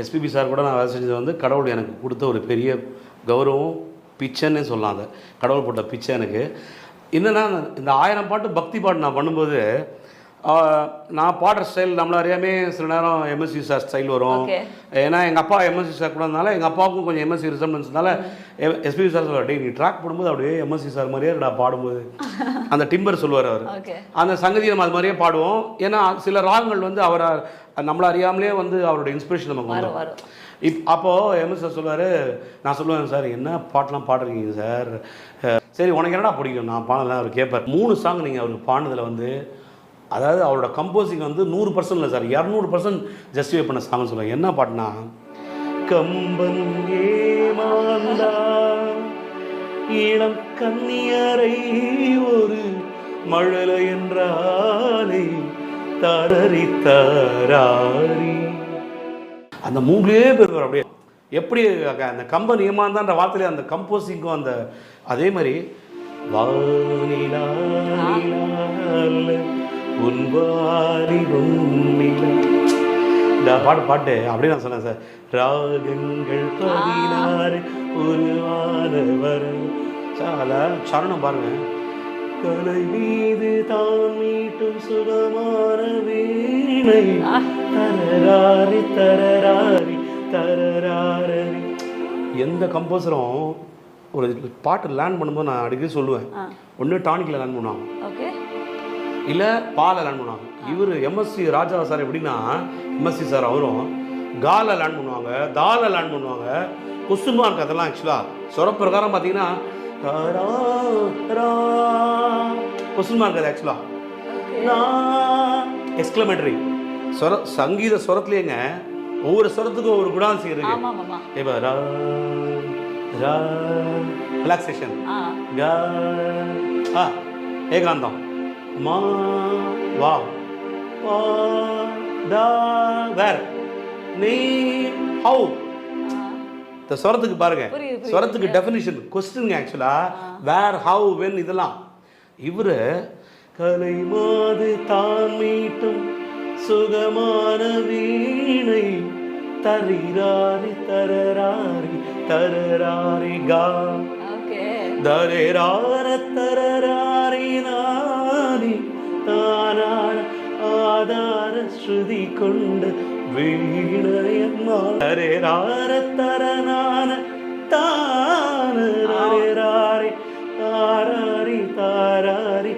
SPB sir கூட நான் வேலை செஞ்சது வந்து கடவுள் எனக்கு கொடுத்த ஒரு பெரிய கௌரவம், பிச்சைன்னே சொல்லலாம். அதை கடவுள் போட்ட பிச்சை எனக்கு. என்னென்னா இந்த 1000 பாட்டு பக்தி பாட்டு நான் பண்ணும்போது நான் பாடுற ஸ்டைல் நம்மள அறியாமே சில நேரம் எம்எஸ்சி சார் ஸ்டைல் வரும். ஏன்னா எங்கள் அப்பா எம்எஸ்சி சார் கூட இருந்தாலும் எங்கள் அப்பாவுக்கும் கொஞ்சம் எம்எஸ்சி ரிசம்பன்ஸ்னால எஸ்பிபி சார் சொல்லுவார், டே நீ ட்ராக் போடும்போது அப்படியே எம்எஸ்சி சார் மாதிரியே நான் பாடும்போது அந்த டிம்பர் சொல்லுவார் அவர். அந்த சங்கதி நம்ம அது மாதிரியே பாடுவோம். ஏன்னா சில ராகங்கள் வந்து அவரை நம்மளை அறியாமலே வந்து அவரோட இன்ஸ்பிரேஷன் நமக்கு வரும். அப்போது எம்எஸ் சார் சொல்லுவார், நான் சொல்லுவேன் சார் என்ன பாட்டெலாம் பாடுறீங்க சார், சரி உனக்கு என்னடா பிடிக்கும் நான் பாடலாம். அவர் கேட்பார். 3 சாங் நீங்கள் அவருக்கு பாடினதில் வந்து அதாவது அவரோட கம்போசிங் வந்து 100% இல்லை சார், 200% ஜஸ்டிஃபை பண்ண சாங்னு சொல்லுவாங்க. என்ன பாட்டுனா, கம்பன் ஏமாந்தா இளம் கன்னியரை ஒரு மழலை என்றாலே தரறி தராரி, அந்த மூணுலேயே பெறுவார். அப்படியே எப்படி அந்த கம்பன் ஏமாந்தான்ற வார்த்தையிலே அந்த கம்போசிங்கும் அந்த அதே மாதிரி வானிலா உன்வாரி இந்த பாட்டு அப்படியே நான் சொன்னேன் சார். ராகங்கள் 16 உருவானவர் சரணம் பாருங்க. கலை மீது தான் மீட்டும் சுகமான வீணை தரராரி தரராரி தரராரி. எந்த கம்போசரும் ஒரு பாட்டு லேர்ன் பண்ணும்போது நான் அடிக்கடி சொல்லுவேன், ஒன்று டானிக்கில் லேர்ன் பண்ணுவாங்க, இல்லை பாலை லேர்ன் பண்ணுவாங்க. இவர் எம்எஸ்சி ராஜா சார் எப்படின்னா, எம்எஸ்சி சார் அவரும் காலை லேர்ன் பண்ணுவாங்க, தாலை லேர்ன் பண்ணுவாங்க. கொஸ்டின் மார்க் அதெல்லாம் ஆக்சுவலாக சொர பிரகாரம் பார்த்தீங்கன்னா கொஸ்டின் மார்க் அது ஆக்சுவலாக எக்ஸ்க்ளமேட்டரி சொர சங்கீத சொரத்துலேங்க ஒவ்வொரு சொரத்துக்கும் ஒவ்வொரு குணாதிசயம் இருக்கு. இப்போ ரிலாக்ஸேஷன், ஏகாந்தம், மா வா தா வேர் நீ ஹவு. இந்த ஸ்வரத்துக்கு பாருங்க, ஸ்வரத்துக்கு டெஃபினிஷன் கொஸ்டின் ஆக்சுவலா வேர் ஹவு வென் இதெல்லாம். இவரு கலை மாது தான் மீட்டும் சுகமான வீணை தரிராரி தரராரி தரராரி கா தரேரார தரராரி நானி தானான ஆதார ஸ்ருதி கொண்டு வீணையம்மா தரேரார தரனான தான தரேராரி தாராரி தாராரி